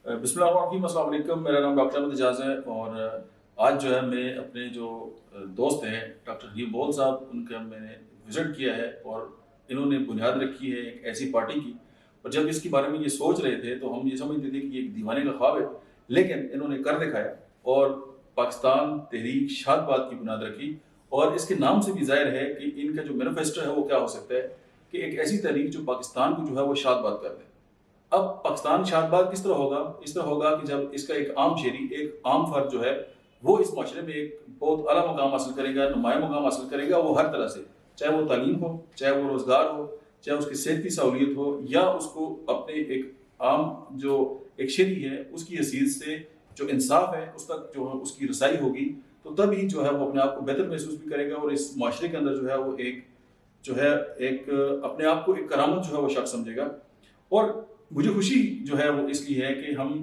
بسم اللہ الرحمن الرحیم، السلام علیکم۔ میرا نام ڈاکٹر احمد اعجاز ہے اور آج جو ہے میں اپنے جو دوست ہیں ڈاکٹر حبیب بول صاحب، ان کا میں نے وزٹ کیا ہے اور انہوں نے بنیاد رکھی ہے ایک ایسی پارٹی کی، اور جب اس کے بارے میں یہ سوچ رہے تھے تو ہم یہ سمجھتے تھے کہ یہ ایک دیوانے کا خواب ہے، لیکن انہوں نے کر دکھایا اور پاکستان تحریک شاد باد کی بنیاد رکھی۔ اور اس کے نام سے بھی ظاہر ہے کہ ان کا جو مینیفیسٹو ہے وہ کیا ہو سکتا ہے کہ ایک ایسی تحریک جو پاکستان کو جو ہے وہ شاد باد کر دے۔ اب پاکستان شاد باد کس طرح ہوگا؟ اس طرح ہوگا کہ جب اس کا ایک عام شہری، ایک عام فرد جو ہے وہ اس معاشرے میں ایک بہت اعلیٰ مقام حاصل کرے گا، نمایاں مقام حاصل کرے گا، وہ ہر طرح سے، چاہے وہ تعلیم ہو، چاہے وہ روزگار ہو، چاہے اس کی صحت کی سہولیت ہو، یا اس کو اپنے ایک عام جو ایک شہری ہے اس کی حیثیت سے جو انصاف ہے اس تک جو ہے اس کی رسائی ہوگی، تو تب ہی جو ہے وہ اپنے آپ کو بہتر محسوس بھی کرے گا اور اس معاشرے کے اندر جو ہے وہ ایک اپنے آپ کو ایک کرامت جو ہے وہ شخص سمجھے گا۔ اور مجھے خوشی جو ہے وہ اس لیے ہے کہ ہم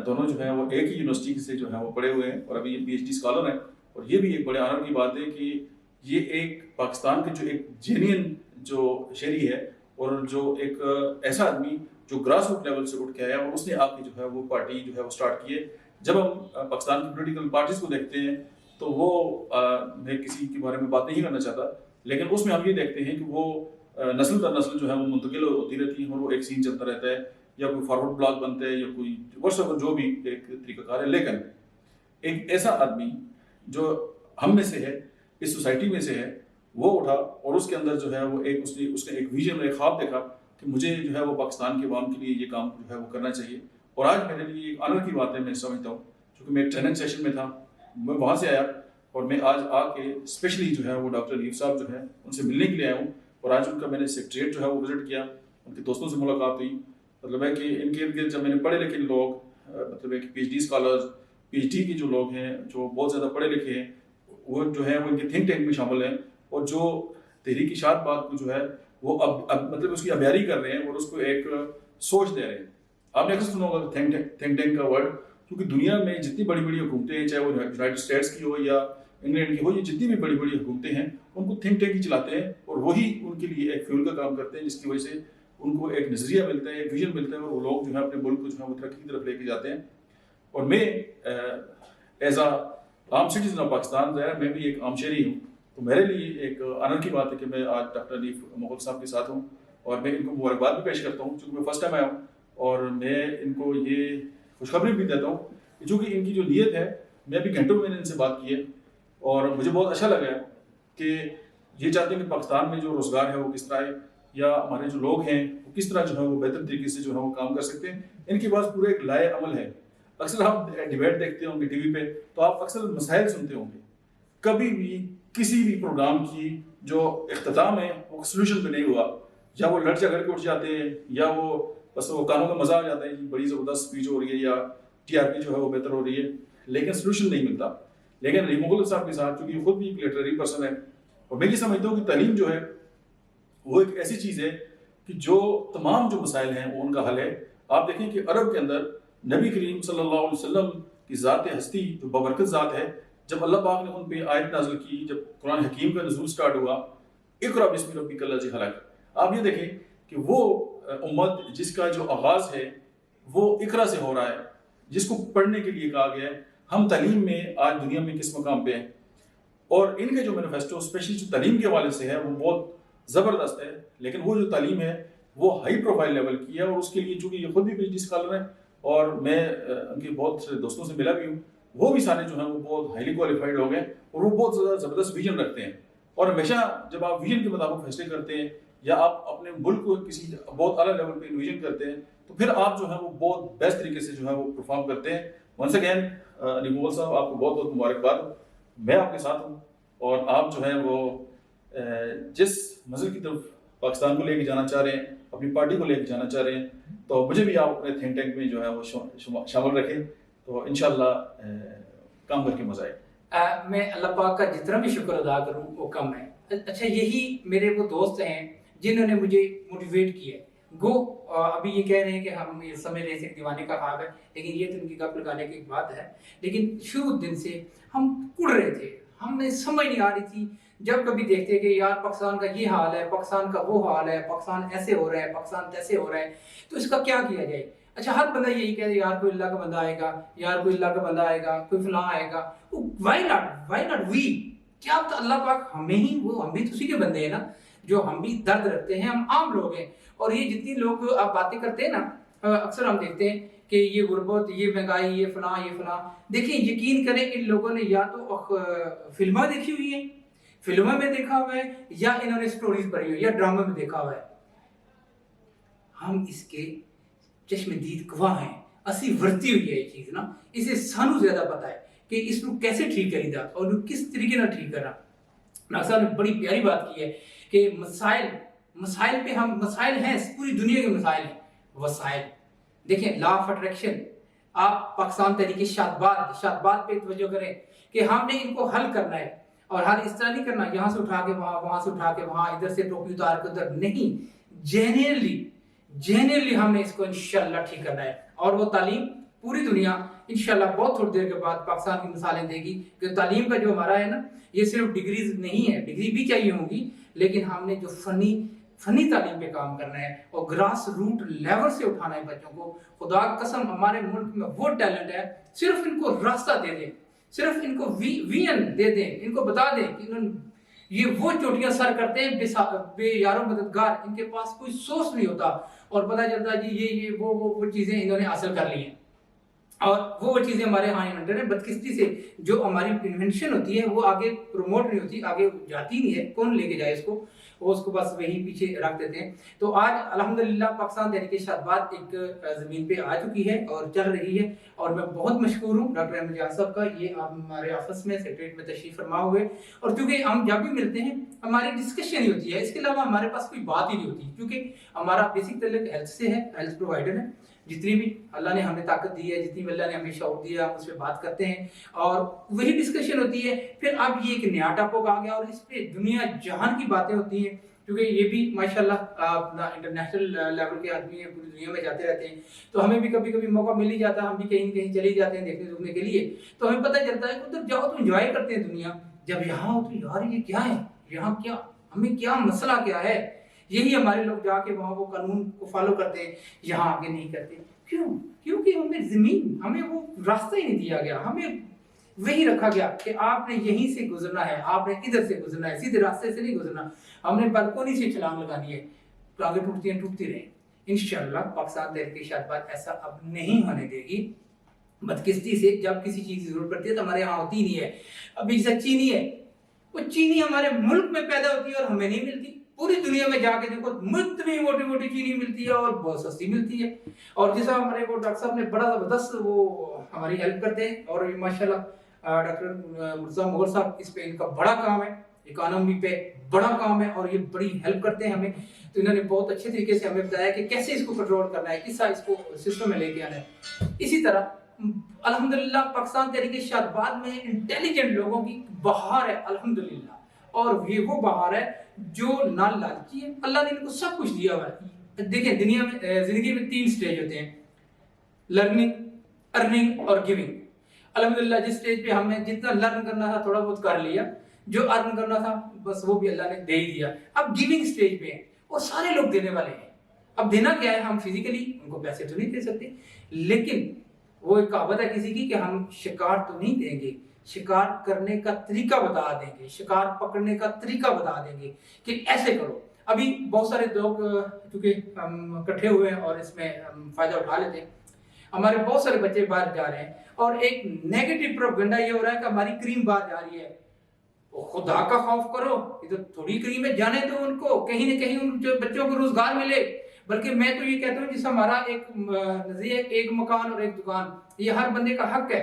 دونوں جو ہیں وہ ایک ہی یونیورسٹی سے جو ہے وہ پڑھے ہوئے ہیں اور ابھی یہ پی ایچ ڈی اسکالر ہیں، اور یہ بھی ایک بڑے آنر کی بات ہے کہ یہ ایک پاکستان کے جو ایک جینین جو شہری ہے اور جو ایک ایسا آدمی جو گراس روٹ لیول سے اٹھ کے آیا اور اس نے آپ کی جو ہے وہ پارٹی جو ہے وہ سٹارٹ کی ہے۔ جب ہم پاکستان کی پولیٹیکل پارٹیز کو دیکھتے ہیں تو وہ میں کسی کے بارے میں بات نہیں کرنا چاہتا، لیکن اس میں ہم یہ دیکھتے ہیں کہ وہ نسل در نسل جو ہے وہ منتقل ہوتی رہتی ہیں اور وہ ایک سین چلتا رہتا ہے، یا کوئی فارورڈ بلاک بنتا ہے یا کوئی ورثہ جو بھی ایک طریقہ کار ہے، لیکن ایک ایسا آدمی جو ہم میں سے ہے، اس سوسائٹی میں سے ہے، وہ اٹھا اور اس کے اندر جو ہے وہ ایک اس نے ایک ویژن، ایک خواب دیکھا کہ مجھے جو ہے وہ پاکستان کے عوام کے لیے یہ کام جو ہے وہ کرنا چاہیے۔ اور آج میرے لیے ایک آنر کی بات ہے، میں سمجھتا ہوں، چونکہ میں ایک ٹریننگ سیشن میں تھا، میں وہاں سے آیا اور میں آج آ کے اسپیشلی جو ہے وہ ڈاکٹر حبیب صاحب جو ہے ان سے ملنے کے لیے آیا ہوں، اور آج ان کا میں نے سیکریٹریٹ جو ہے وہ وزٹ کیا، ان کے دوستوں سے ملاقات ہوئی۔ مطلب ہے کہ ان کے ارد گرد جب میں نے پڑھے لکھے لوگ، مطلب ہے کہ P H D scholars, P H D کے جو لوگ ہیں جو بہت زیادہ پڑھے لکھے ہیں، وہ جو ہیں وہ ان کے تھنک ٹینک میں شامل ہیں، اور جو تحریک شاد باد کو جو ہے وہ اب مطلب اس کی ابیاری کر رہے ہیں اور اس کو ایک سوچ دے رہے ہیں۔ آپ نے اکثر سنا ہوگا تھنک ٹینک کا ورڈ، کیونکہ دنیا میں جتنی بڑی بڑی حکومتیں ہیں، چاہے وہ یونائٹڈ اسٹیٹس کی ہو یا انگلینڈ کی ہو، یہ جتنی بھی بڑی بڑی حکومتیں ہیں ان کو تھنک ٹینک ہی چلاتے ہیں، اور وہی ان کے لیے ایک فیول کا کام کرتے ہیں، جس کی وجہ سے ان کو ایک نظریہ ملتا ہے، ایک ویژن ملتا ہے، اور وہ لوگ جو ہے اپنے ملک کو جو ہے وہ ترقی کی طرف لے کے جاتے ہیں۔ اور میں ایز اے عام سٹیزن آف پاکستان میں بھی ایک عام شہری ہوں، تو میرے لیے ایک آنر کی بات ہے کہ میں آج ڈاکٹر حنیف مغل صاحب کے ساتھ ہوں، اور میں ان کو مبارکباد بھی پیش کرتا ہوں چونکہ میں فرسٹ ٹائم آیا ہوں، اور میں ان کو یہ خوشخبری بھی دیتا ہوں کہ چونکہ ان کی جو نیت ہے، میں ابھی گھنٹوں میں نے ان سے بات کی ہے اور مجھے بہت اچھا لگا ہے کہ یہ چاہتے ہیں کہ پاکستان میں جو روزگار ہے وہ کس طرح ہے، یا ہمارے جو لوگ ہیں وہ کس طرح جو ہے وہ بہتر طریقے سے جو ہے وہ کام کر سکتے ہیں۔ ان کے پاس پورا ایک لائے عمل ہے۔ اکثر آپ ڈیبیٹ دیکھتے ہوں گے ٹی وی پہ تو آپ اکثر مسائل سنتے ہوں گے، کبھی بھی کسی بھی پروگرام کی جو اختتام ہے وہ سلوشن پہ نہیں ہوا، یا وہ لڑ جھگڑ کے اٹھ جاتے ہیں، یا وہ بس وہ کانوں کا مزہ آ جاتا ہے، بڑی زبردست اسپیچ ہو رہی ہے یا ٹی آر پی جو ہے وہ بہتر ہو رہی ہے، لیکن سلوشن نہیں ملتا۔ لیکن حنیف مغل صاحب کے ساتھ، چونکہ خود بھی ایک لٹریری پرسن ہے، اور میں یہ سمجھتا ہوں کہ تعلیم جو ہے وہ ایک ایسی چیز ہے کہ جو تمام جو مسائل ہیں وہ ان کا حل ہے۔ آپ دیکھیں کہ عرب کے اندر نبی کریم صلی اللہ علیہ وسلم کی ذات ہستی جو بابرکت ذات ہے، جب اللہ پاک نے ان پہ آیت نازل کی، جب قرآن حکیم کا نزول سٹارٹ ہوا، اقرأ بسم ربک الذی خلق، آپ یہ دیکھیں کہ وہ امت جس کا جو آغاز ہے وہ اقرأ سے ہو رہا ہے، جس کو پڑھنے کے لیے کہا گیا ہے۔ ہم تعلیم میں آج دنیا میں کس مقام پہ ہیں، اور ان کے جو مینیفیسٹو اسپیشلی جو تعلیم کے حوالے سے ہے وہ بہت زبردست ہے، لیکن وہ جو تعلیم ہے وہ ہائی پروفائل لیول کی ہے، اور اس کے لیے چونکہ یہ خود بھی پی ایچ ڈی اسکالر ہیں اور میں ان کے بہت سے دوستوں سے ملا بھی ہوں، وہ بھی سارے جو ہیں وہ بہت ہائیلی کوالیفائڈ لوگ ہیں اور وہ بہت زیادہ زبردست ویژن رکھتے ہیں۔ اور ہمیشہ جب آپ ویژن کے مطابق فیصلے کرتے ہیں یا آپ اپنے ملک کو کسی بہت اعلیٰ لیول پہ انویژن کرتے ہیں تو پھر آپ جو ہے وہ بہت بیسٹ طریقے سے جو ہے وہ پرفارم کرتے ہیں۔ ونس اگین حنیف مغل صاحب، آپ کو بہت بہت مبارکباد، میں آپ کے ساتھ ہوں، اور آپ جو ہیں وہ جس منزل کی طرف پاکستان کو لے کے جانا چاہ رہے ہیں، اپنی پارٹی کو لے کے جانا چاہ رہے ہیں، تو مجھے بھی آپ اپنے تھنک ٹینک میں جو ہے وہ شامل رکھیں، تو انشاءاللہ کام کر کے مزہ آئے۔ میں اللہ پاک کا جتنا بھی شکر ادا کروں وہ کم ہے۔ اچھا، یہی میرے وہ دوست ہیں جنہوں نے مجھے موٹیویٹ کیا ہے۔ گو ابھی یہ کہہ رہے ہیں کہ ہم یہ سمجھ رہے تھے دیوانے کا خواب ہے، لیکن یہ تو ان کی گپ لگانے کی بات ہے، لیکن شروع دن سے ہم کڑ رہے تھے، ہمیں سمجھ نہیں آ رہی تھی۔ جب کبھی دیکھتے کہ یار پاکستان کا یہ حال ہے، پاکستان کا وہ حال ہے، پاکستان ایسے ہو رہا ہے، پاکستان تیسے ہو رہا ہے، تو اس کا کیا کیا جائے۔ अच्छा हर बंदा यही कहता है यार कोई अल्लाह का बंदा आएगा, यार कोई अल्लाह का बंदा आएगा, कोई फलां आएगा। Why not we? क्या पता अल्लाह पाक हमें ही, वो हम भी तो उसी के बंदे हैं ना, जो हम भी दर्द रखते हैं, हम आम लोग हैं। और ये जितनी लोग आप बातें करते हैं ना, अक्सर हम देखते हैं कि ये गुर्बत, ये महंगाई, ये फलां। देखिए यकीन करें इन लोगों ने या तो फिल्में देखी हुई है, फिल्मों में देखा हुआ है, या इन्होंने स्टोरीज पढ़ी हुई, या ड्रामा में देखा हुआ है। हम इसके चश्मदीद गवाह हैं, असी वरती हुई है ये चीज ना, इसे सानू ज्यादा पता है कि इसको कैसे ठीक करीदा और किस तरीके ना ठीक करना। डॉक्टर साहब ने बड़ी प्यारी बात की है कि मसाइल पे हम, मसाइल हैं, पूरी दुनिया के मसाइल हैं, वसाइल। देखिए लॉ ऑफ अट्रैक्शन, आप पाकिस्तान तहरीक शादबाद पे तवज्जो करें कि हमने इनको हल करना है, और हल इस तरह नहीं करना यहाँ से उठा के वहां, वहां से उठा के वहां, इधर से टोपी उतार के उधर नहीं, जेन्युइनली हमने इसको इंशाल्लाह ठीक करना है। और वो तालीम पूरी दुनिया इंशाल्लाह बहुत थोड़ी देर के बाद पाकिस्तान की मिसालें देगी कि तालीम का जो हमारा है ना, ये सिर्फ डिग्रीज नहीं है, डिग्री भी चाहिए होंगी, लेकिन हमने जो फनी तालीम पे काम करना है और ग्रास रूट लेवल से उठाना है बच्चों को। खुदा कसम हमारे मुल्क में वो टैलेंट है, सिर्फ इनको रास्ता दे दें, सिर्फ इनको विजन दे दें, इनको बता दें कि इन्होंने ये वो चोटियां सर करते हैं बेयारो मददगार, इनके पास कोई सोर्स नहीं होता, और पता चलता है जी ये वो चीजें इन्होंने हासिल कर ली हैं, और वो चीजें हमारे यहाँ इन्वेंटेड है। बदकिस्मती से जो हमारी इन्वेंशन होती है वो आगे प्रमोट नहीं होती, आगे जाती नहीं है, कौन लेके जाए इसको, वो उसको बस वहीं पीछे रख देते हैं। तो आज अल्हम्दुलिल्लाह पाकिस्तान तहरीक शादबाद एक जमीन पे आ चुकी है और चल रही है, और मैं बहुत मशहूर हूँ डॉक्टर अहमद जान साहब का, ये आप हमारे ऑफिस में सेक्रेटरीट में तशरीफ फरमा हुए, और क्योंकि हम जब भी मिलते हैं हमारी डिस्कशन ही होती है, इसके अलावा हमारे पास कोई बात ही नहीं होती, क्योंकि हमारा बेसिक तल्लुक हेल्थ से है, हेल्थ प्रोवाइडर है। जितनी भी अल्लाह ने हमें ताकत दी है, जितनी भी अल्लाह ने हमें शौक दिया, हम उस पर बात करते हैं और वही डिस्कशन होती है। फिर अब ये एक नया टॉपिक आ गया और इस पे दुनिया जहान की बातें होती हैं, क्योंकि ये भी माशाल्लाह अपना इंटरनेशनल लेवल के आदमी हैं, पूरी दुनिया में जाते रहते हैं, तो हमें भी कभी कभी मौका मिल ही जाता है, हम भी कहीं कहीं चले जाते हैं देखने सुनने के लिए, तो हमें पता चलता है कि उधर जाओ तो एंजॉय करते हैं दुनिया, जब यहाँ हो तो यार ये क्या है, यहाँ क्या, हमें क्या मसला क्या है, यही हमारे लोग जाके वहां वो कानून को फॉलो करते हैं, यहाँ आगे नहीं करते। क्यों? क्योंकि हमें जमीन, हमें वो रास्ता ही नहीं दिया गया, हमें वही रखा गया कि आपने यहीं से गुजरना है, आपने इधर से गुजरना है, सीधे रास्ते से नहीं गुजरना, हमने बालकोनी से छलांग लगानी है, तो आगे टूटती रहे। इंशाल्लाह पाकिस्तान तहरीक शादबाद ऐसा अब नहीं होने देगी। बदकिस्मती से जब किसी चीज की जरूरत पड़ती है तो हमारे यहाँ होती नहीं है। अभी जैसे चीनी है, वो चीनी हमारे मुल्क में पैदा होती है और हमें नहीं मिलती। पूरी दुनिया में जाके देखो इतनी मोटी मोटी चीनी मिलती है और बहुत सस्ती मिलती है। और जैसा हमारे को डॉक्टर साहब ने बड़ा जबरदस्त वो हमारी हेल्प करते हैं, और माशाल्लाह डॉक्टर मुर्तजा मोहर साहब, इस पे इनका बड़ा काम है, इकोनॉमी पे बड़ा काम है और ये बड़ी हेल्प करते हैं हमें। तो इन्होंने बहुत अच्छे तरीके से हमें बताया कि कैसे इसको कंट्रोल करना है, किस इसको सिस्टम में लेके आना है। इसी तरह अल्हम्दुलिल्लाह पाकिस्तान तहरीक शादबाद में इंटेलिजेंट लोगों की बहार है अल्हम्दुलिल्लाह, और ये वो बहार है जो ना लालची है, अल्लाह ने इनको सब कुछ दिया हुआ है। देखिए दुनिया में जिंदगी में 3 स्टेज होते हैं, लर्निंग, अर्निंग और गिविंग। अल्हम्दुलिल्लाह जिस स्टेज पे हमने जितना लर्न करना था थोड़ा बहुत कर लिया, जो अर्न करना था बस वो भी अल्लाह ने दे ही दिया। अब गिविंग स्टेज पे है और सारे लोग देने वाले हैं। अब देना क्या है, हम फिजिकली उनको पैसे तो नहीं दे सकते, लेकिन वो एक कहावत है किसी की कि हम शिकार तो नहीं देंगे, शिकार करने का तरीका बता देंगे, शिकार पकड़ने का तरीका बता देंगे कि ऐसे करो। अभी बहुत सारे लोग क्योंकि हम इकट्ठे हुए हैं और इसमें हम फायदा उठा लेते हैं, हमारे बहुत सारे बच्चे बाहर जा रहे हैं और एक नेगेटिव प्रोपेगेंडा ये हो रहा है कि हमारी क्रीम बाहर जा रही है। वो खुदा का खौफ करो, इधर थोड़ी क्रीम है, जाने दो उनको, कहीं ना कहीं उन बच्चों को रोजगार मिले। बल्कि मैं तो ये कहता हूँ जिस हमारा एक नजरिया, एक मकान और एक दुकान, ये हर बंदे का हक है,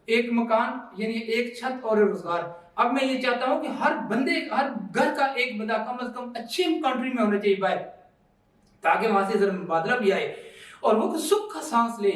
एक मकान यानी एक छत और रोजगार। अब मैं ये चाहता हूं कि हर बंदे, हर घर का एक बंदा कम से कम अच्छी कंट्री में होना चाहिए बाहर, ताकि वहां से जरा मुबादला भी आए और वो सुख का सांस ले।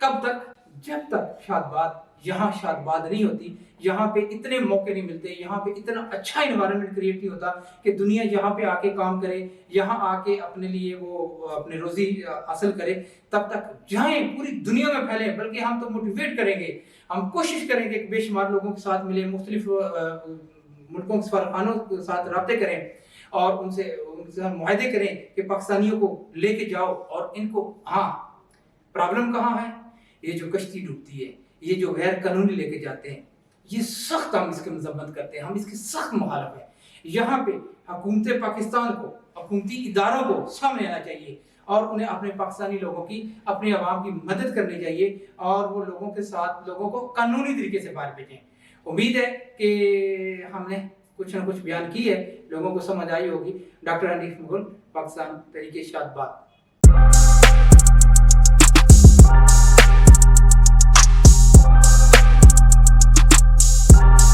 कब तक? जब तक शादबाद, यहाँ शादबाद नहीं होती, यहाँ पे इतने मौके नहीं मिलते, यहाँ पे इतना अच्छा इन्वायरमेंट क्रिएट नहीं होता कि दुनिया यहाँ पे आके काम करे, यहाँ आके अपने लिए वो अपनी रोजी हासिल करे। तब तक जाएं, पूरी दुनिया में फैले। बल्कि हम तो मोटिवेट करेंगे, हम कोशिश करेंगे कि बेशुमार लोगों के साथ मिले, मुख्तलिफ मुल्कों के सफारखानों के साथ रब्ते करें और उनसे मुआहदे करें कि पाकिस्तानियों को लेके जाओ और इनको, हाँ प्रॉब्लम कहाँ है? ये जो कश्ती डूबती है, ये जो गैर कानूनी लेके जाते हैं, ये सख्त हम इसकी मजम्मत करते हैं, हम इसकी सख्त मुखालफ हैं। यहाँ पे हुकूमत पाकिस्तान को, हुकूमती इदारों को सामने आना चाहिए और उन्हें अपने पाकिस्तानी लोगों की, अपने अवाम की मदद करनी चाहिए और वो लोगों के साथ, लोगों को कानूनी तरीके से बाहर भेजें। उम्मीद है कि हमने कुछ ना कुछ बयान की है, लोगों को समझ आई होगी। डॉक्टर हनीफ मुगल, पाकिस्तान तहरीक-ए-शाद बात।